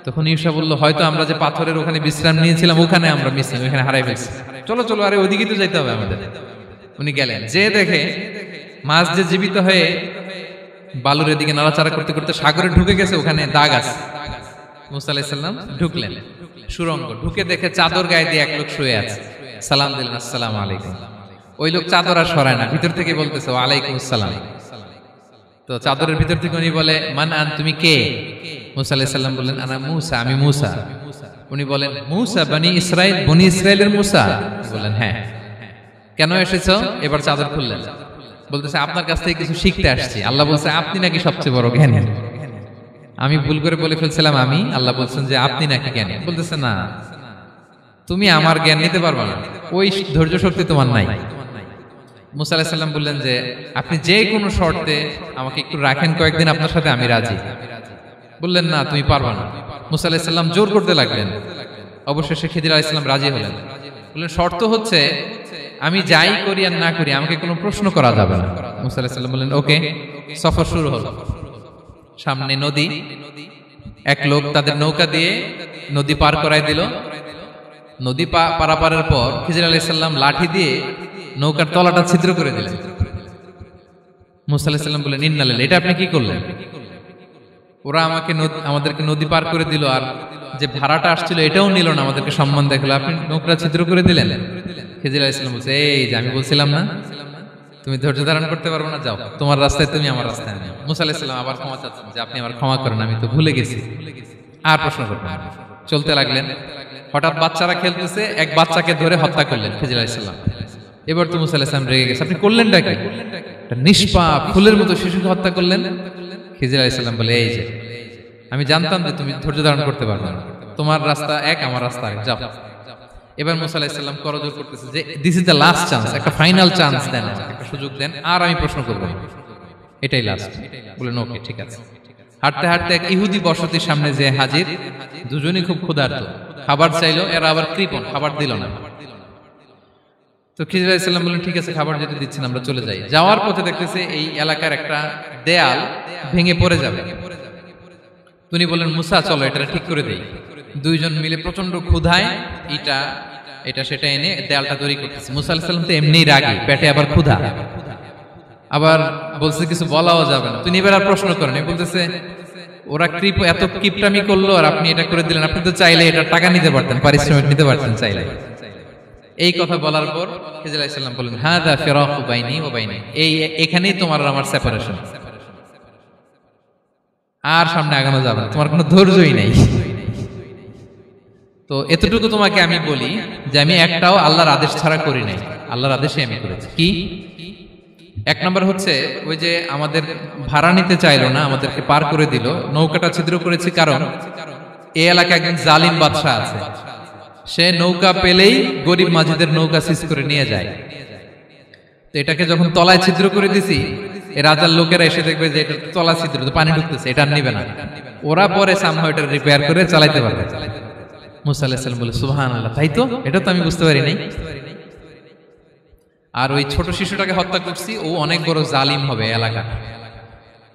তখন ইউশা বলল, হয়তো আমরা যে পাথরের ওখানে বিশ্রাম নিয়েছিলাম ওখানে আমরা মিসিং, ওখানে হারাই ফেলছি। চলো চলো, আরে ওইদিকে তো যাইতে হবে আমাদের। উনি গেলেন, যে দেখে মাছ যে জীবিত হয়ে বালুর দিকে নাড়াচাড়া করতে করতে সাগরে ঢুকে গেছে, ওখানে দাগ আছে। মুসা আলাইহিস সালাম ঢুকলেন সুরঙ্গ, ঢুকে দেখে চাদর গায়ে দিয়ে এক লোক শুয়ে আছে। সালাম দিলেন, আসসালামু আলাইকুম। ওই লোক চাদর আর সরায় না, ভিতর থেকে বলতেছে, ওয়ালাইকুম আসসালাম। তো চাদরের ভিতর থেকে উনি বলে, মান আন, তুমি কে? মুসা আলাইহিস সালাম বললেন, আনা মুসা, আমি মুসা। উনি বলেন, মুসা বনি ইসরাইল, বনি ইসরাইলের মুসা? বললেন, হ্যাঁ। কেন এসেছো? এবার চাদর খুললেন। বলতেছে, আপনার কাছ থেকে কিছু শিখতে আসছি। আল্লাহ বলছে, আপনি নাকি সবচেয়ে বড় জ্ঞানী। আমি ভুল করে বলে ফেলছিলাম আমি, আল্লাহ বলছেন যে আপনি নাকি জ্ঞানী। বলতেছে, না, তুমি আমার জ্ঞান নিতে পারবে না, ওই ধৈর্য শক্তি তোমার নাই। মুসা আলাইহিস সালাম বললেন যে, আপনি যে কোনো শর্তে আমাকে একটু রাখেন কয়েকদিন, আপনার সাথে আমি রাজি। বললেন, না, তুমি পারবে না। মুসা আলাইহিস সালাম জোর করতে লাগলেন। অবশেষে খিদির আলাইহিস সালাম রাজি হলেন। বললেন, শর্ত হচ্ছে আমি যাই করি আর না করি আমাকে কোনো প্রশ্ন করা যাবে না। মুসা আলাইহিস সালাম বললেন, ওকে। সফর শুরু হলো। সামনে নদী, এক লোক তাদের নৌকা দিয়ে নদী পার করাই দিল। নদী পারাপারের পর খিজির আলাইহিস সালাম লাঠি দিয়ে নৌকার তলাটা ছিদ্র করে দিলেন। মুসা আলাইহিস সালাম বললেন, ইন্না লিল্লাহি, এটা আপনি কি করলেন? ওরা আমাদেরকে নদী পার করে দিল, আর যে ভাড়াটা আসছিল এটাও নিল না, আমাদেরকে সম্মান দেখালো, আপনি নৌকা ছিদ্র করে দিলেন। খিজির আলাইহিস সালাম বলছে, এই যে আমি বলছিলাম না তুমি ধৈর্য ধারণ করতে পারবে না, যাও, তোমার রাস্তায় তুমি, আমার রাস্তায় আমি। মুসা আলাইহিস সালাম আবার ক্ষমা চাচ্ছেন যে, আপনি আমার ক্ষমা করেন, আমি তো ভুলে গেছি, আর প্রশ্ন করবেন না। চলতে লাগলেন। হঠাৎ বাচ্চারা খেলতেছে, এক বাচ্চাকে ধরে হত্যা করলেন খিজির আলাইহিস সালাম। এবার তো মুসা আলাইহিস সালাম রেগে গেছে, আপনি করলেনটা কি? একটা নিষ্পাপ ফুলের মতো শিশুকে হত্যা করলেন। খিজির আলাইহিস সালাম বলে, এই যে আমি জানতাম যে তুমি ধৈর্য ধারণ করতে পারবে না, তোমার রাস্তা এক, আমার রাস্তা এক, যাও। এবার মুসা আলাইহিস সালাম করজোর করতেছে যে, this is the last chance, একটা ফাইনাল চান্স দেন, একটা সুযোগ দেন, আর আমি প্রশ্ন করব না, এটাই লাস্ট। বলেন, ওকে, ঠিক আছে। হাঁটতে হাঁটতে এক ইহুদি বসতির সামনে যে হাজির, দুজনই খুব ক্ষুধার্ত, খাবার চাইলো, এরা আবার কৃপণ, খাবার দিল না। তো খিজির আলাইহিস সালাম বললেন, ঠিক আছে, খাবার যেতে দিচ্ছেন, আমরা চলে যাই। যাওয়ার পথে দেখতেছে এই এলাকার একটা দেয়াল ভেঙে পড়ে যাবে। তিনি বললেন, মুসা চলো এটা ঠিক করে দেই। দুইজন মিলে প্রচন্ড ক্ষুধায় এটা সেটা এনে দেয়ালটা তৈরি করতেছে। মুসা আলাইহিস সালাম তো এমনিই রাগী, পেটে আবার ক্ষুধা, আবার বলছে কিছু বলাও যাবে না। তিনি এবার আর প্রশ্ন করেন, বলতেছে, ওরা এত কিপটামি করলো আর আপনি এটা করে দিলেন, আপনি তো চাইলে এটা টাকা নিতে পারতেন, পারিশ্রমিক নিতে পারতেন চাইলে। এই কথা বলার পর খিজির আলাইহিস সালাম বললেন, হাদা ফিরাকু বাইনি ওয়া বাইনি, এখানেই তোমার আর আমার সেপারেশন, আর সামনে আগানো যাবে না, তোমার কোনো ধৈর্যই নাই। তো এতটুকু তোমাকে আমি বলি যে আমি একটাও আল্লাহর আদেশ ছাড়া করি নাই, আল্লাহর আদেশে আমি করেছি। কি? এক নম্বর হচ্ছে ওই যে আমাদের ভাড়া নিতে চাইলো না, আমাদেরকে পার করে দিল, নৌকাটা ছিদ্র করেছি কারণ এই এলাকায় একজন জালিম বাদশা আছে, সে নৌকা পেলেই গরিব মাঝিদের নৌকা সিজ করে নিয়ে যায়। তো এটাকে যখন তলায় ছিদ্র করে দিছি, এই রাজার লোকেরা এসে দেখবে যে এটা তলা ছিদ্র, তো পানি ঢুকতেছে, এটা নিবে না, ওরা পরে সামহাও এটা রিপেয়ার করে চালাইতে পারবে। মুসা আলাইহিস সালাম বলে সুবহানাল্লাহ, তাই তো, এটা তো আমি বুঝতে পারি নাই। আর ওই ছোট শিশুটাকে হত্যা করছি, ও অনেক বড় জালিম হবে এলাকা,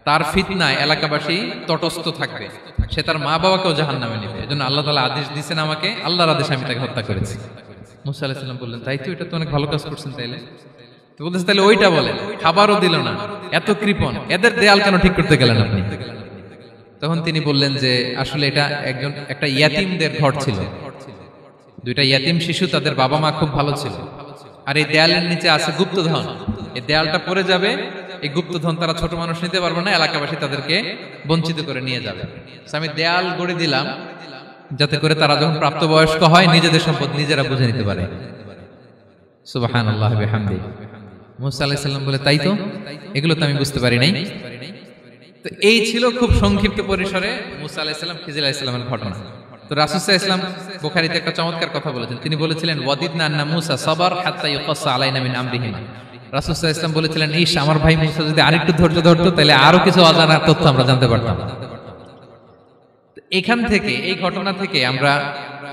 তার ফিতনায় এলাকাবাসী তটস্থ থাকবে, সে তার মা বাবাকেও জাহান্নামে নেবে, এজন্য আল্লাহ তাআলা আদেশ দিয়েছেন আমাকে, আল্লাহর আদেশে আমি তাকে হত্যা করেছি। মুসা আলাইহিস সালাম বললেন তাই তো, এটা তো অনেক ভালো কাজ করছেন। তাইলে তো বলতেছে তাহলে ওইটা বলেন, খাবারও দিল না, এত কৃপণ, এদের দেয়াল কেন ঠিক করতে গেলেন আপনি? তখন তিনি বললেন যে আসলে এটা একটা ইয়াতিমদের ঘর ছিল, দুইটা ইয়াতিম শিশু, তাদের বাবা মা খুব ভালো ছিল, আর এই দেয়ালের নিচে আছে গুপ্তধন, এই দেয়ালটা পড়ে যাবে, এই গুপ্তধন তারা ছোট মানুষ নিতে পারবে না, এলাকাবাসী তাদেরকে বঞ্চিত করে নিয়ে যাবে। আমি দেয়াল গড়ে দিলাম যাতে করে তারা যখন প্রাপ্তবয়স্ক হয় নিজেদের সম্পদ নিজেরা বুঝে নিতে পারে। সুবহানাল্লাহ বিহামদি। মুসা আলাইহিস সালাম বলে তাই তো, এগুলো তো আমি বুঝতে পারি নাই। তো এই ছিল খুব সংক্ষিপ্ত পরিসরে মুসা আলাইহিস সালাম খিজির আলাইহিস সালামের ঘটনা। তো রাসূল সাল্লাল্লাহু আলাইহি ওয়াসাল্লাম বুখারীতে একটা চমৎকার কথা বলেছেন, তিনি বলেছিলেন ওয়াদিদনা আন্না মুসা সাবার হাত্তা ইউকাসসা আলাইনা মিন আমরিহিমা। রাসূল সাল্লাল্লাহু আলাইহি ওয়াসাল্লাম বলেছিলেন ইস, আমার ভাই মুসা যদি আরেকটু ধৈর্য ধরতো তাহলে আরো কিছু অজানা তথ্য আমরা জানতে পারতাম। এখান থেকে, এই ঘটনা থেকে আমরা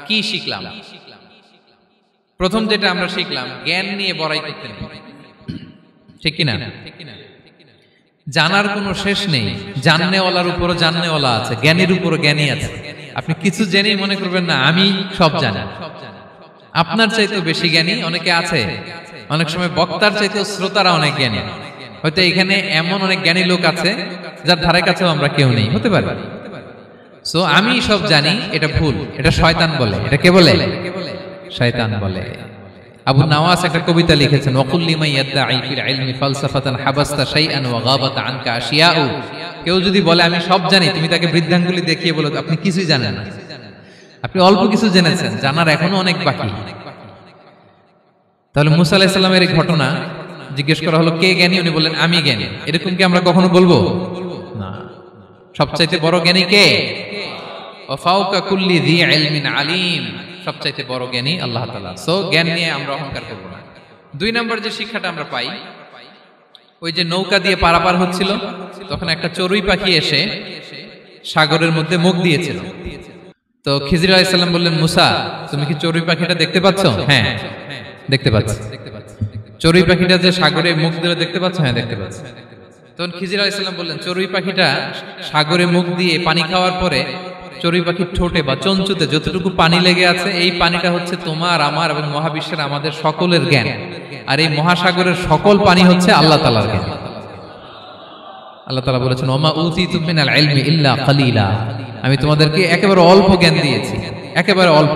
কি শিখলাম? প্রথম যেটা আমরা শিখলাম, জ্ঞান নিয়ে বড়াই করতে নেই, ঠিক কিনা? জানার কোনো শেষ নেই, জাননেওয়ালার উপরও জাননেওয়ালা আছে, জ্ঞানীর উপরও জ্ঞানী আছে। আপনি কিছু জেনেই মনে করবেন না আমি সব জানি, আপনার চাইতেও বেশি জ্ঞানী অনেকে আছে। অনেক সময় বক্তার চাইতেও শ্রোতারা অনেক জ্ঞানী। হয়তো এখানে এমন অনেক জ্ঞানী লোক আছে যার ধারে কাছেও আমরা কেউ নেই, হতে পারে। সো আমি সব জানি, এটা ভুল, এটা শয়তান বলে। এটা কে বলে? শয়তান বলে। আবু নাওয়াস একটা কবিতা লিখেছেন, ওয়াকুল লিমান ইয়াদঈ ফিল ইলমি ফালসাফাতান হাবাসতা শাইআন ওয়া গাবাত আনকা আশিয়াউ। কেউ যদি বলে আমি সব জানি, তুমি তাকে বৃদ্ধাঙ্গুলি দেখিয়ে বলো আপনি কিছুই জানেন না, আপনি অল্প কিছু জেনেছেন, জানার এখনো অনেক বাকি। তাহলে মুসা আলাইহিস সালামের এই ঘটনা জিজ্ঞেস করা হলো কে জ্ঞানী, উনি বললেন আমি জ্ঞানী। এরকম কি আমরা কখনো বলবো? না। সবচাইতে বড় জ্ঞানী কে? ওয়া ফাওকা কুল্লি যী ইলমিন আলিম। সবচাইতে বড় জ্ঞানী আল্লাহ তাআলা। সো জ্ঞান নিয়ে আমরা অহংকার করব না। দুই নম্বর যে শিক্ষাটা আমরা পাই, ওই যে নৌকা দিয়ে পারাপার হচ্ছিল, তখন একটা চড়ুই পাখি এসে সাগরের মধ্যে মুখ দিয়েছিল। তো খিজির আলাইহিস সালাম বললেন মুসা, তুমি কি চড়ুই পাখিটা দেখতে পাচ্ছ? হ্যাঁ দেখতে পাচ্ছি। চড়ুই পাখিটা যে সাগরে মুখ দিলে দেখতে পাচ্ছ? হ্যাঁ দেখতে পাচ্ছি। তখন খিজির আলাইহিস সালাম বললেন চড়ুই পাখিটা সাগরে মুখ দিয়ে পানি খাওয়ার পরে চড়ুই পাখির ঠোঁটে বা চঞ্চুতে যতটুকু পানি লেগে আছে, এই পানিটা হচ্ছে তোমার, আমার এবং মহাবিশ্বের আমাদের সকলের জ্ঞান। আর এই মহাসাগরের সকল পানি হচ্ছে আল্লাহ তাআলার জ্ঞান। আল্লাহ তাআলা বলেছেন ওমা উতিতুম মিনাল ইলমি ইল্লা কালিলা। আমি তোমাদেরকে একেবারে অল্প জ্ঞান দিয়েছি, একেবারে অল্প।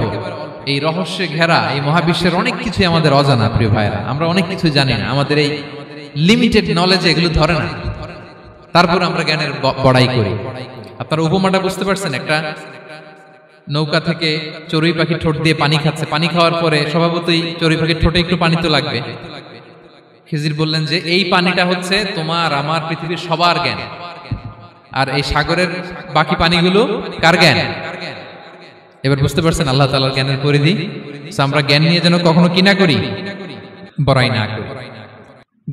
এই রহস্যে ঘেরা এই মহাবিশ্বের অনেক কিছু আমাদের অজানা। প্রিয় ভাইরা, আমরা অনেক কিছু জানি না, আমাদের এই লিমিটেড নলেজে এগুলো ধরে না, তারপর আমরা জ্ঞানের বড়াই করি। আপনারা উপমাটা বুঝতে পারছেন? একটা নৌকা থেকে চড়ুই পাখি ঠোঁট দিয়ে পানি খাচ্ছে, পানি খাওয়ার পরে স্বভাবতই চড়ুই পাখির ঠোঁটে একটু পানি তো লাগবে। খিজির বললেন যে এই পানিটা হচ্ছে তোমার, আমার, পৃথিবীর সবার জ্ঞান, আর এই সাগরের বাকি পানিগুলো কার জ্ঞান? এবার বুঝতে পারছেন আল্লাহ তাআলার জ্ঞানের পরিধি। আমরা জ্ঞান নিয়ে যেন কখনো কি না করি, বড়াই না করি।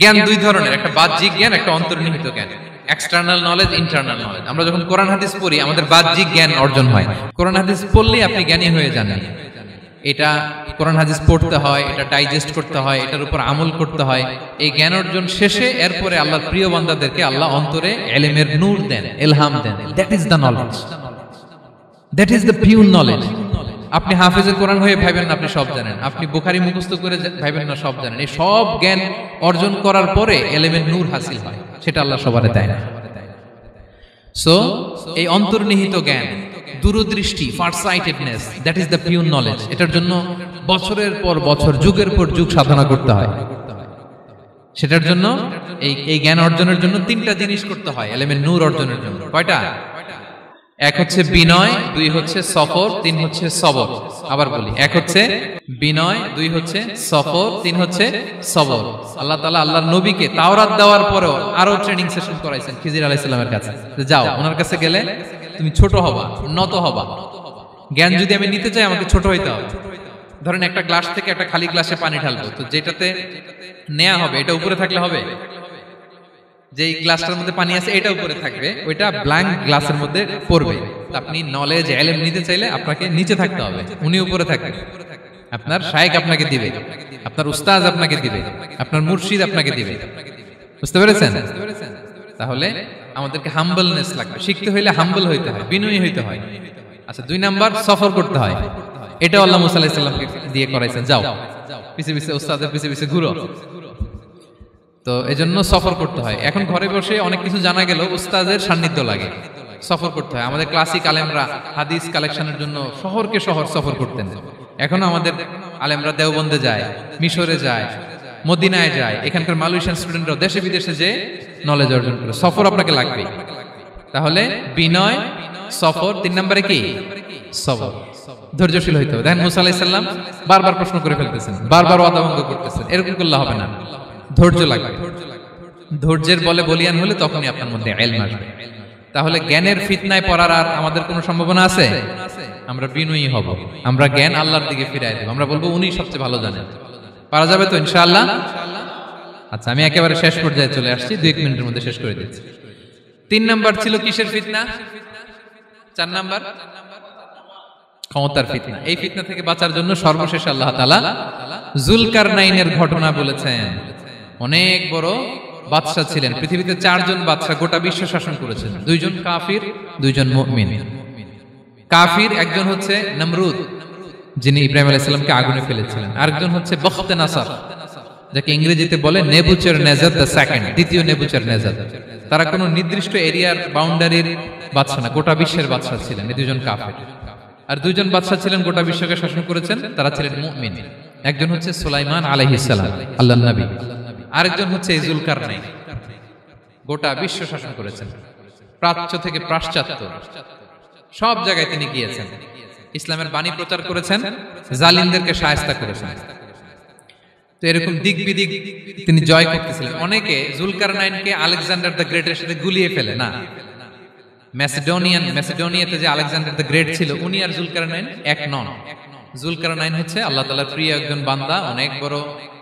জ্ঞান দুই ধরনের, একটা বাহ্যিক জ্ঞান, একটা অন্তর্নিহিত জ্ঞান। External knowledge, internal knowledge. আমরা যখন কোরআন হাদিস পড়ি আমাদের বাহ্যিক জ্ঞান অর্জন হয়। কোরআন হাদিস পড়লেই আপনি জ্ঞানী হয়ে যান। এটা কোরআন হাদিস পড়তে হয়, এটা ডাইজেস্ট করতে হয়, এটার উপর আমল করতে হয়। এই জ্ঞান অর্জন শেষে এরপরে আল্লাহর প্রিয় বান্দাদেরকে আল্লাহ অন্তরে ইলমের নূর দেন, ইলহাম দেন। That is the knowledge, that is the pure knowledge. আপনি হাফেজে কোরআন হয়ে ভাবেন না আপনি সব জানেন, আপনি বুখারী মুখস্থ করে ভাবেন না সব জানেন। এই সব জ্ঞান অর্জন করার পরে ইলমের নূর হাসিল হয়, সেটা আল্লাহ সবারে দেয় না। সো এই অন্তর্নিহিত জ্ঞান, দূরদৃষ্টি, farsightedness, that is the pure knowledge. এটার জন্য বছরের পর বছর, যুগের পর যুগ সাধনা করতে হয়। সেটার জন্য এই জ্ঞান অর্জনের জন্য তিনটা জিনিস করতে হয় ইলমের নূর অর্জনের জন্য। কয়টা? এক হচ্ছে বিনয়, দুই হচ্ছে সফর, তিন হচ্ছে সবর। আবার বলি, এক হচ্ছে বিনয়, দুই হচ্ছে সফর, তিন হচ্ছে সবর। আল্লাহ তাআলা আল্লাহর নবীকে তাওরাত দেওয়ার পরেও আরো ট্রেনিং সেশন করাইছেন খিজির আলাইহিস সালামের কাছে, যে যাও ওনার কাছে গেলে তুমি ছোট হবা, নত হবা। জ্ঞান যদি আমি নিতে চাই আমাকে ছোট হইতে হবে। ধরেন একটা গ্লাস থেকে একটা খালি গ্লাসে পানি ঢালবো, তো যেটাতে নেওয়া হবে এটা উপরে থাকলে হবে? যেই গ্লাসটার মধ্যে পানি আছে এটা উপরে থাকবে, ওইটা ব্ল্যাঙ্ক গ্লাসের মধ্যে পড়বে। আপনি নলেজ ইলম নিতে চাইলে আপনাকে নিচে থাকতে হবে, উনি উপরে থাকবে। আপনার শায়েখ আপনাকে দিবে, আপনার উস্তাজ আপনাকে দিবে, আপনার মুর্শিদ আপনাকে দিবে। বুঝতে পেরেছেন? তাহলে আমাদেরকে হাম্বলনেস লাগবে, শিখতে হইলে হাম্বল হইতে হয়, বিনয়ী হইতে হয়। আচ্ছা, 2 নাম্বার সফর করতে হয়। এটা আল্লাহ মুসা আলাইহিস সালামকে দিয়ে করাইছেন, যাও পিছে পিছে উস্তাদের পিছে পিছে ঘুরো। তো এজন্য সফর করতে হয়। এখন ঘরে বসে অনেক কিছু জানা গেল, উস্তাদের সান্নিধ্য লাগে, সফর করতে হয়। আমাদের ক্লাসিক আলেমরা হাদিস কালেকশনের জন্য শহরকে শহর সফর করতেন। এখনো আমাদের আলেমরা দেওবন্দে যায়, মিশরে যায়, মদিনায় যায়, এখানকার মালয়েশিয়ান স্টুডেন্টরা দেশে বিদেশে যে নলেজ অর্জন করে। সফর আপনাকে লাগবে। তাহলে বিনয়, সফর, 3 নম্বরে কি সবর, ধৈর্যশীল হইতে হবে। দেখেন মুসা আলাইহিস সালাম বারবার প্রশ্ন করে ফেলতেছেন, বারবার ওয়াদা ভঙ্গ করতেছেন, এরকম করলে হবে না, ধৈর্য লাগবে। ধৈর্যের বলে বলিয়ান হলে তখনই আপনার মধ্যে ইলম আসবে। তাহলে জ্ঞানের ফিতনায় পড়ার আর আমাদের কোনো সম্ভাবনা আছে? আমরা বিনয়ী হব, আমরা জ্ঞান আল্লাহর দিকে ফিরাই দেব, আমরা বলবো উনি সবচেয়ে ভালো জানেন। পারা যাবে তো ইনশাআল্লাহ? আচ্ছা, আমি একেবারে শেষ পর্যায়ে চলে আসছি, 2 মিনিটের মধ্যে শেষ করে দিচ্ছি। 3 নাম্বার ছিল কিসের ফিতনা? 4 নাম্বার ক্ষমতার ফিতনা। এই ফিতনা থেকে বাঁচার জন্য সর্বশেষ আল্লাহ তাআলা যুলকারনাইনের ঘটনা বলেছেন। অনেক বড় বাদশা ছিলেন, পৃথিবীতে 4 জন বাদশা গোটা বিশ্ব শাসন করেছেন। 2 জন কাফির, 2 জন মুমিন। কাফির একজন হচ্ছে নমরুদ, যিনি ইব্রাহিম আলাইহিস সালামকে আগুনে ফেলেছিলেন। আরেকজন হচ্ছে বখতে নাসার, যাকে ইংরেজিতে বলে নেবুচারনেজার দ্য সেকেন্ড, দ্বিতীয় নেবুচারনেজার। তারা কোনো নির্দিষ্ট এরিয়ার বাউন্ডারির বাদশা না, গোটা বিশ্বের বাদশা ছিলেন। এই 2 জন কাফির। আর 2 জন বাদশা ছিলেন গোটা বিশ্বকে শাসন করেছেন, তারা ছিলেন মুমিন। একজন হচ্ছে সুলাইমান আলাইহিস সালাম, আল্লাহর নবী। আরেকজন হচ্ছে যুলকারনাইন, গোটা বিশ্ব শাসন করেছেন, প্রাচ্য থেকে পাশ্চাত্য সব জায়গায় তিনি গিয়েছেন, ইসলামের বাণী প্রচার করেছেন, জালিমদেরকে শায়েস্তা করেছেন। তো এরকম দিক বিদিক তিনি জয় করতেছিলেন। অনেকে যুলকারনাইনকে আলেকজান্ডার দ্য গ্রেটের সাথে গুলিয়ে ফেলে না। ম্যাসিডোনিয়াতে যে আলেকজান্ডার দ্য গ্রেট ছিল, উনি আর যুলকারনাইন এক নন। যুলকারনাইন হচ্ছে আল্লাহ তাআলার প্রিয় একজন বান্দা, অনেক বড়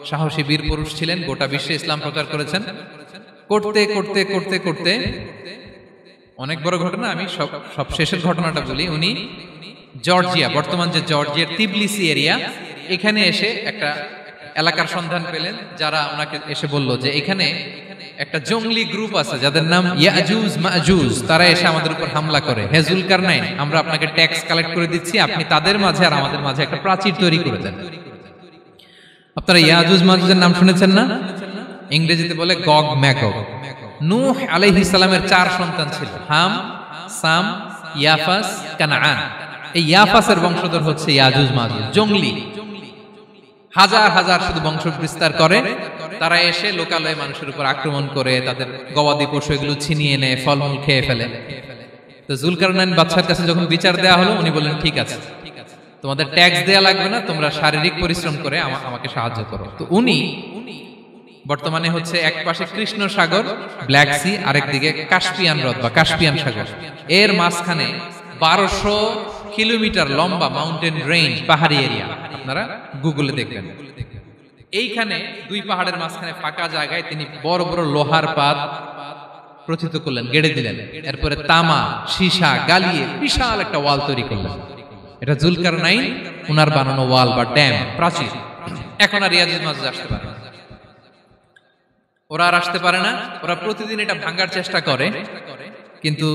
সাহসী বীর পুরুষ ছিলেন, গোটা বিশ্বে ইসলাম প্রচার করেছেন। করতে করতে করতে করতে অনেক বড় ঘটনা, আমি সব শেষের ঘটনাটা বলি। উনি জর্জিয়া, বর্তমান যে জর্জিয়ার তিবলিসি এরিয়া, এখানে এসে একটা এলাকার সন্ধান পেলেন, যারা ওনাকে এসে বলল যে এখানে একটা জঙ্গলি গ্রুপ আছে যাদের নাম ইয়াজুজ মাজুজ, তারা এসে আমাদের উপর হামলা করে। হে যুলকারনাইন, আমরা আপনাকে ট্যাক্স কালেক্ট করে দিচ্ছি, আপনি তাদের মাঝে আর আমাদের মাঝে একটা প্রাচীর তৈরি করে দেন। আপনারা ইয়াজুজ মাজুজের নাম শুনেছেন না? ইংরেজিতে বলে গগ ম্যাগগ। নূহ আলাইহিস সালামের 4 সন্তান ছিল, হাম, সাম, ইয়াফাস, কানাআন। এই ইয়াফাসের বংশধর হচ্ছে ইয়াজুজ মাজুজ, জঙ্গলি, হাজার হাজার শুধু বংশ বিস্তার করে। তারা এসে লোকালয়ে মানুষের উপর আক্রমণ করে, তাদের গবাদি পশু এগুলো ছিনিয়ে নেয়, ফলমূল খেয়ে ফেলে। তো যুলকারনাইন বাদশার কাছে যখন বিচার দেওয়া হলো, উনি বললেন ঠিক আছে, তোমাদের ট্যাক্স দেয়া লাগবে না, তোমরা শারীরিক পরিশ্রম করে আমাকে সাহায্য করো। তো উনি বর্তমানে হচ্ছে এক পাশে কৃষ্ণ সাগর, ব্ল্যাক সি, আরেক দিকে কাস্পিয়ান হ্রদ বা কাস্পিয়ান সাগর, এর মাঝখানে 1200 কিলোমিটার লম্বা মাউন্টেন রেঞ্জ, পাহাড়ি এরিয়া, আপনারা গুগলে দেখবেন। এইখানে 2 পাহাড়ের মাঝখানে ফাঁকা জায়গায় তিনি বড় বড় লোহার পাত প্রথিত করলেন, গেড়ে দিলেন। এরপরে তামা, সীসা গালিয়ে বিশাল একটা ওয়াল তৈরি করলেন। এটা যুলকারনাইন উনার বানানো ওয়াল বা ড্যাম, প্রাচীর। এখন আর ইয়াজুজ মাজুজ আসতে পারে না, ওরা আর আসতে পারে না। ওরা প্রতিদিন এটা ভাঙার চেষ্টা করে, কিন্তু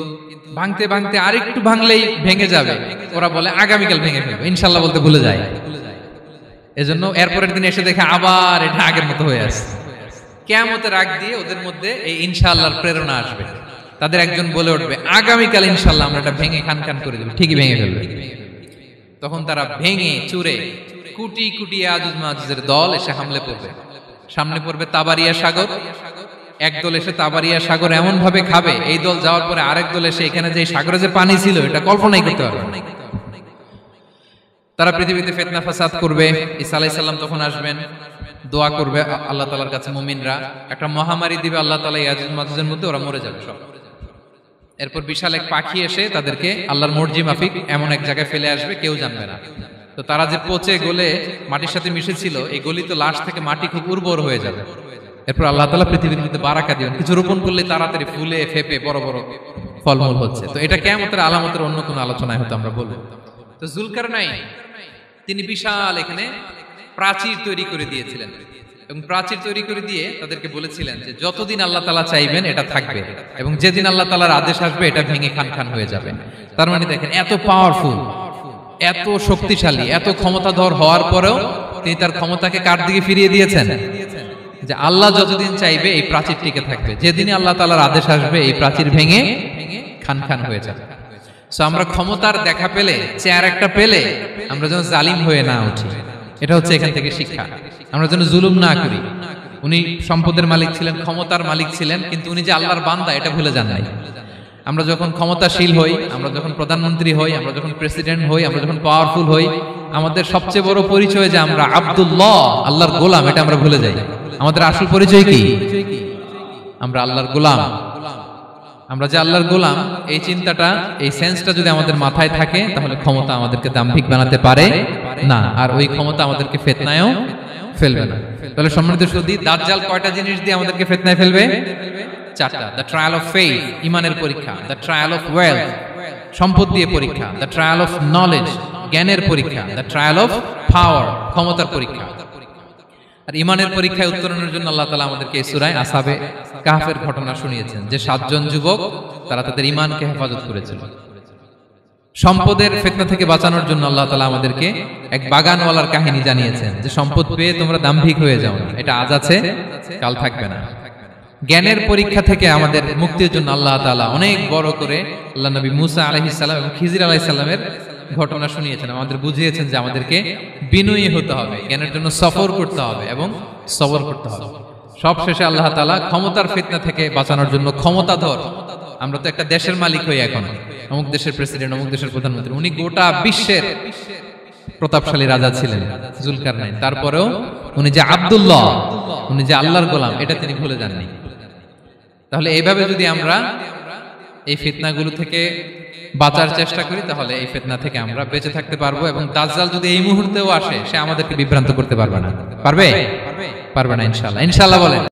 ভাঙতে ভাঙতে আরেকটু ভাঙলেই ভেঙে যাবে। ওরা বলে আগামীকাল ভেঙে ফেলবে, ইনশাল্লাহ বলতে ভুলে যায়। এজন্য এরপরের দিন এসে দেখে আবার এটা আগের মতো হয়ে আসছে। কিয়ামতের আগ দিয়ে ওদের মধ্যে এই ইনশাআল্লাহর প্রেরণা আসবে। তাদের একজন বলে উঠবে আগামীকাল ইনশাআল্লাহ আমরা এটা ভেঙে খান খান করে দেব, ঠিকই ভেঙে ফেলবে। তখন তারা ভেঙে চুরে কুটি কুটি ইয়াজুজ মাজুজের দল এসে হামলে পড়বে। সামনে পড়বে তাবারিয়া সাগর, এক দল এসে তাবারিয়া সাগর এমন ভাবে খাবে, এই দল যাওয়ার পরে আরেক দল এসে এখানে যে সাগরে যে পানি ছিল এটা কল্পনাই করতে পারবে না। তারা পৃথিবীতে ফিতনা ফাসাদ করবে। ঈসা আলাইহিস সালাম তখন আসবেন, দোয়া করবে আল্লাহ তাআলার কাছে মুমিনরা, একটা মহামারী দিবে আল্লাহ তাআলা, ইয়াজুজ মাজুজের মধ্যে ওরা মরে যাবে সব। এরপর বিশাল এক পাখি এসে তাদেরকে আল্লাহর মর্জি মাফিক এমন এক জায়গায় ফেলে আসবে, কেউ জানবে না। তো তারা যে পচে গলে মাটির সাথে মিশেছিল, এই গলিত লাশ থেকে মাটি খুব উর্বর হয়ে যাবে। এরপর আল্লাহ তাআলা পৃথিবীর মধ্যে বারাকা দিবেন, কিছু রোপণ করলে তাড়াতাড়ি ফুলে ফেপে বড় বড় ফলমূল হচ্ছে। তো এটা কিয়ামতের আলামতের অন্য কোনো আলোচনায় হয়তো আমরা বলবো। তো জুলকারনাইন তিনি বিশাল এখানে প্রাচীর তৈরি করে দিয়েছিলেন, এবং প্রাচীর তৈরি করে দিয়ে তাদেরকে বলেছিলেন যে যতদিন আল্লাহ তাআলা চাইবেন এটা থাকবে, এবং যেদিন আল্লাহ তাআলার আদেশ আসবে এটা ভেঙে খান খান হয়ে যাবে। তার মানে দেখেন, এত পাওয়ারফুল, এত শক্তিশালী, এত ক্ষমতাধর হওয়ার পরেও তিনি তার ক্ষমতাকে কার দিকে ফিরিয়ে দিয়েছেন? যে আল্লাহ যতদিন চাইবে এই প্রাচীর টিকে থাকবে, যেদিন আল্লাহ তাআলার আদেশ আসবে এই প্রাচীর ভেঙে খান খান হয়ে যাবে। সো আমরা ক্ষমতার দেখা পেলে, চেয়ার একটা পেলে আমরা যেন জালিম হয়ে না উঠি, এটা হচ্ছে এখান থেকে শিক্ষা। আমরা যেন জুলুম না করি। উনি সম্পদের মালিক ছিলেন, ক্ষমতার মালিক ছিলেন, কিন্তু উনি যে আল্লাহর বান্দা এটা ভুলে যান নাই। আমরা যখন ক্ষমতাশীল হই, আমরা যখন প্রধানমন্ত্রী হই, আমরা যখন প্রেসিডেন্ট হই, আমরা যখন পাওয়ারফুল হই, আমাদের সবচেয়ে বড় পরিচয় যে আমরা আব্দুল্লাহ, আল্লাহর গোলাম, এটা আমরা ভুলে যাই। আমাদের আসল পরিচয় কি? আমরা আল্লাহর গোলাম। আমরা যে আল্লাহর গোলাম, এই চিন্তাটা, এই সেন্সটা যদি আমাদের মাথায় থাকে, তাহলে ক্ষমতা আমাদেরকে দাম্ভিক বানাতে পারে না, আর ওই ক্ষমতা আমাদেরকে ফিতনায়ও ফেলবে না। তাহলে সম্মানিত সুধী, দাজ্জাল কয়টা জিনিস দিয়ে আমাদেরকে ফিতনায় ফেলবে? চারটা। দ্য ট্রায়াল অফ ফেইথ, ইমানের পরীক্ষা; দ্য ট্রায়াল অফ ওয়েলথ, সম্পদ দিয়ে পরীক্ষা; দ্য ট্রায়াল অফ নলেজ, জ্ঞানের পরীক্ষা; দ্য ট্রায়াল অফ পাওয়ার, ক্ষমতার পরীক্ষা। আর ইমানের পরীক্ষায় উত্তরণের জন্য আল্লাহ তাআলা আমাদেরকে এই সূরায় আসহাবে কাহফের ঘটনা শুনিয়েছেন, যে 7 জন যুবক তারা তাদের ইমানকে হেফাজত করেছিল। সম্পদের ফিতনা থেকে বাঁচানোর জন্য আল্লাহ তাআলা আমাদেরকে এক বাগানওয়ালার কাহিনী জানিয়েছেন, যে সম্পদ পেয়ে তোমরা দাম্ভিক হয়ে যাও না, এটা আজ আছে কাল থাকবে না। জ্ঞানের পরীক্ষা থেকে আমাদের মুক্তির জন্য আল্লাহ তাআলা অনেক বড় করে আল্লাহ নবী মুসা আলাইহিস সালাম এবং খিজির আলাইহিস সালামের ঘটনা শুনিয়েছেন, আমাদের বুঝিয়েছেন যে আমাদেরকে বিনয়ী হতে হবে, জ্ঞানের জন্য সফর করতে হবে এবং সবর করতে হবে। সবশেষে আল্লাহ তাআলা ক্ষমতার ফিতনা থেকে বাঁচানোর জন্য ক্ষমতাধর, আমরা তো একটা দেশের মালিক হই এখন, অমুক দেশের প্রেসিডেন্ট, অমুক দেশের প্রধানমন্ত্রী, উনি গোটা বিশ্বের প্রতাপশালী রাজা ছিলেন জুলকারনাইন। তারপরেও উনি যে আব্দুল্লাহ, উনি যে আল্লাহর গোলাম, এটা তিনি ভুলে যাননি। তাহলে এইভাবে যদি আমরা এই ফিতনাগুলো থেকে বাঁচার চেষ্টা করি, তাহলে এই ফিতনা থেকে আমরা বেঁচে থাকতে পারবো, এবং দাজ্জাল যদি এই মুহূর্তেও আসে, সে আমাদেরকে বিভ্রান্ত করতে পারবে না। পারবে? পারবে না ইনশাআল্লাহ। ইনশাআল্লাহ বলেন।